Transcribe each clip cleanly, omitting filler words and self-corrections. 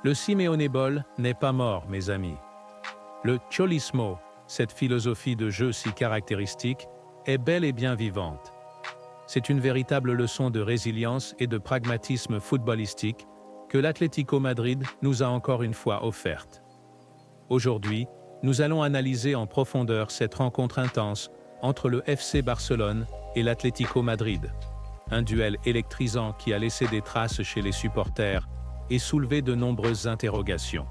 Le Simeone Ball n'est pas mort, mes amis. Le cholismo, cette philosophie de jeu si caractéristique, est bel et bien vivante. C'est une véritable leçon de résilience et de pragmatisme footballistique que l'Atlético Madrid nous a encore une fois offerte. Aujourd'hui, nous allons analyser en profondeur cette rencontre intense entre le FC Barcelone et l'Atlético Madrid. Un duel électrisant qui a laissé des traces chez les supporters et soulevé de nombreuses interrogations.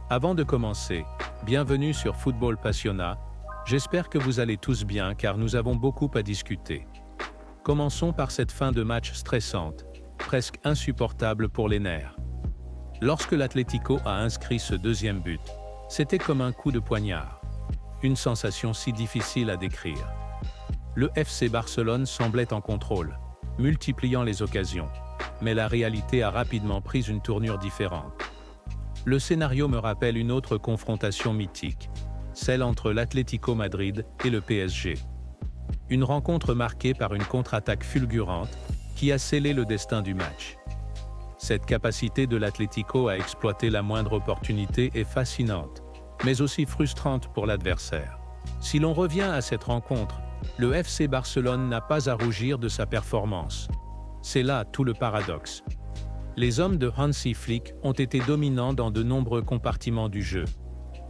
Avant de commencer, bienvenue sur Football Passionna. J'espère que vous allez tous bien car nous avons beaucoup à discuter. Commençons par cette fin de match stressante, presque insupportable pour les nerfs. Lorsque l'Atlético a inscrit ce deuxième but, c'était comme un coup de poignard. Une sensation si difficile à décrire. Le FC Barcelone semblait en contrôle, multipliant les occasions, mais la réalité a rapidement pris une tournure différente. Le scénario me rappelle une autre confrontation mythique, celle entre l'Atlético Madrid et le PSG. Une rencontre marquée par une contre-attaque fulgurante qui a scellé le destin du match. Cette capacité de l'Atlético à exploiter la moindre opportunité est fascinante, mais aussi frustrante pour l'adversaire. Si l'on revient à cette rencontre, le FC Barcelone n'a pas à rougir de sa performance. C'est là tout le paradoxe. Les hommes de Hansi Flick ont été dominants dans de nombreux compartiments du jeu.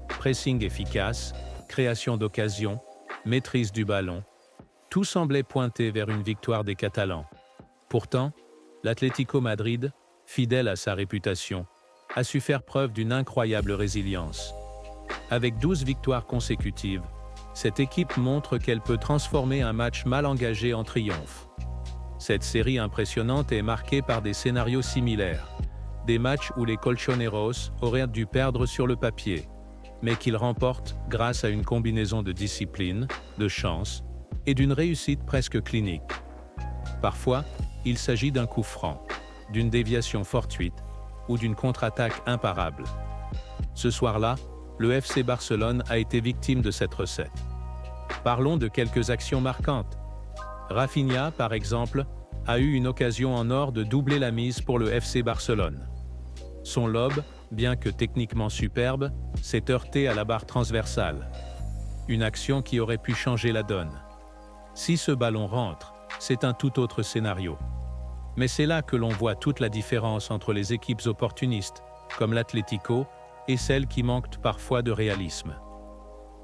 Pressing efficace, création d'occasions, maîtrise du ballon, tout semblait pointer vers une victoire des Catalans. Pourtant, l'Atlético Madrid, fidèle à sa réputation, a su faire preuve d'une incroyable résilience. Avec 12 victoires consécutives, cette équipe montre qu'elle peut transformer un match mal engagé en triomphe. Cette série impressionnante est marquée par des scénarios similaires, des matchs où les Colchoneros auraient dû perdre sur le papier, mais qu'ils remportent grâce à une combinaison de discipline, de chance et d'une réussite presque clinique. Parfois, il s'agit d'un coup franc, d'une déviation fortuite ou d'une contre-attaque imparable. Ce soir-là, le FC Barcelone a été victime de cette recette. Parlons de quelques actions marquantes. Rafinha, par exemple, a eu une occasion en or de doubler la mise pour le FC Barcelone. Son lob, bien que techniquement superbe, s'est heurté à la barre transversale. Une action qui aurait pu changer la donne. Si ce ballon rentre, c'est un tout autre scénario. Mais c'est là que l'on voit toute la différence entre les équipes opportunistes, comme l'Atlético, et celles qui manquent parfois de réalisme.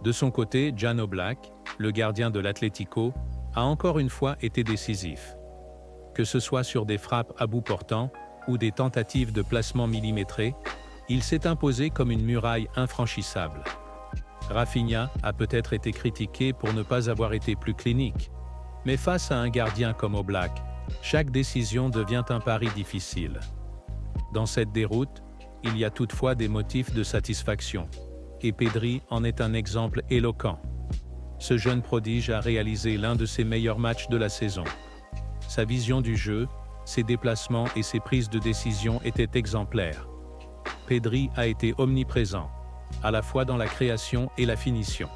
De son côté, Jan Oblak, le gardien de l'Atlético, a encore une fois été décisif. Que ce soit sur des frappes à bout portant ou des tentatives de placement millimétrées, il s'est imposé comme une muraille infranchissable. Rafinha a peut-être été critiqué pour ne pas avoir été plus clinique, mais face à un gardien comme Oblak, chaque décision devient un pari difficile. Dans cette déroute, il y a toutefois des motifs de satisfaction, et Pedri en est un exemple éloquent. Ce jeune prodige a réalisé l'un de ses meilleurs matchs de la saison. Sa vision du jeu, ses déplacements et ses prises de décision étaient exemplaires. Pedri a été omniprésent, à la fois dans la création et la finition.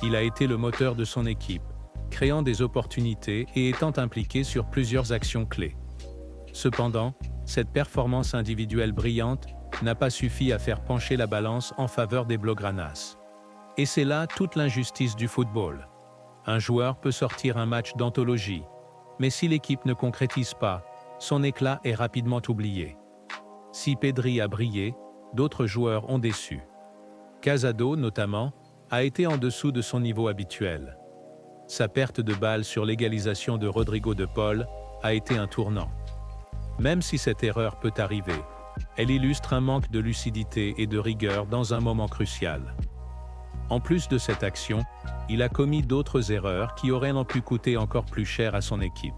Il a été le moteur de son équipe, créant des opportunités et étant impliqué sur plusieurs actions clés. Cependant, cette performance individuelle brillante n'a pas suffi à faire pencher la balance en faveur des Blaugranas. Et c'est là toute l'injustice du football. Un joueur peut sortir un match d'anthologie, mais si l'équipe ne concrétise pas, son éclat est rapidement oublié. Si Pedri a brillé, d'autres joueurs ont déçu. Casado, notamment, a été en dessous de son niveau habituel. Sa perte de balle sur l'égalisation de Rodrigo de Paul a été un tournant. Même si cette erreur peut arriver, elle illustre un manque de lucidité et de rigueur dans un moment crucial. En plus de cette action, il a commis d'autres erreurs qui auraient pu coûter encore plus cher à son équipe.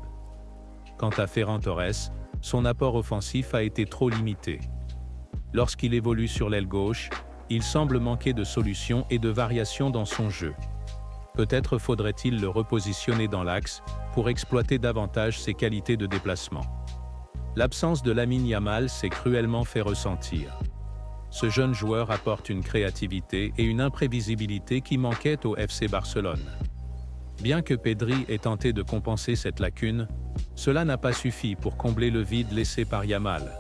Quant à Ferran Torres, son apport offensif a été trop limité. Lorsqu'il évolue sur l'aile gauche, il semble manquer de solutions et de variations dans son jeu. Peut-être faudrait-il le repositionner dans l'axe pour exploiter davantage ses qualités de déplacement. L'absence de Lamine Yamal s'est cruellement fait ressentir. Ce jeune joueur apporte une créativité et une imprévisibilité qui manquaient au FC Barcelone. Bien que Pedri ait tenté de compenser cette lacune, cela n'a pas suffi pour combler le vide laissé par Yamal.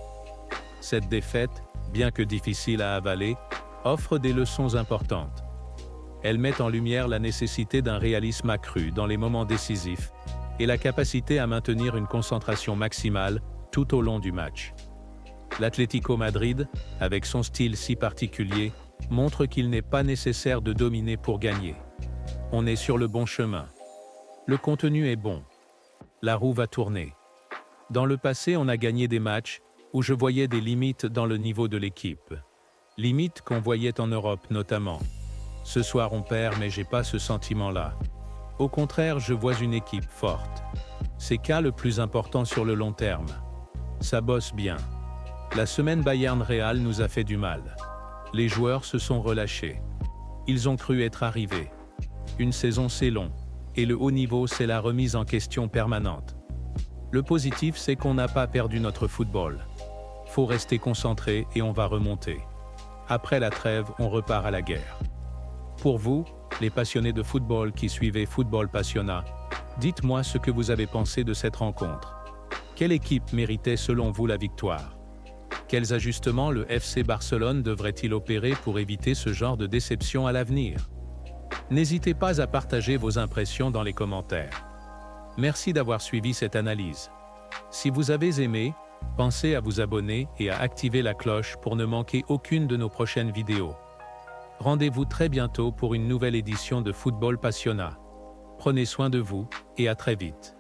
Cette défaite, bien que difficiles à avaler, offrent des leçons importantes. Elles mettent en lumière la nécessité d'un réalisme accru dans les moments décisifs et la capacité à maintenir une concentration maximale tout au long du match. L'Atlético Madrid, avec son style si particulier, montre qu'il n'est pas nécessaire de dominer pour gagner. On est sur le bon chemin. Le contenu est bon. La roue va tourner. Dans le passé, on a gagné des matchs où je voyais des limites dans le niveau de l'équipe. Limites qu'on voyait en Europe notamment. Ce soir on perd mais j'ai pas ce sentiment-là. Au contraire, je vois une équipe forte. C'est ça le plus important sur le long terme. Ça bosse bien. La semaine Bayern-Real nous a fait du mal. Les joueurs se sont relâchés. Ils ont cru être arrivés. Une saison c'est long, et le haut niveau c'est la remise en question permanente. Le positif c'est qu'on n'a pas perdu notre football. Faut rester concentré et on va remonter. Après la trêve, on repart à la guerre. Pour vous, les passionnés de football qui suivez Football Passionna, dites-moi ce que vous avez pensé de cette rencontre. Quelle équipe méritait selon vous la victoire? Quels ajustements le FC Barcelone devrait-il opérer pour éviter ce genre de déception à l'avenir? N'hésitez pas à partager vos impressions dans les commentaires. Merci d'avoir suivi cette analyse. Si vous avez aimé, pensez à vous abonner et à activer la cloche pour ne manquer aucune de nos prochaines vidéos. Rendez-vous très bientôt pour une nouvelle édition de Football Passionna. Prenez soin de vous et à très vite.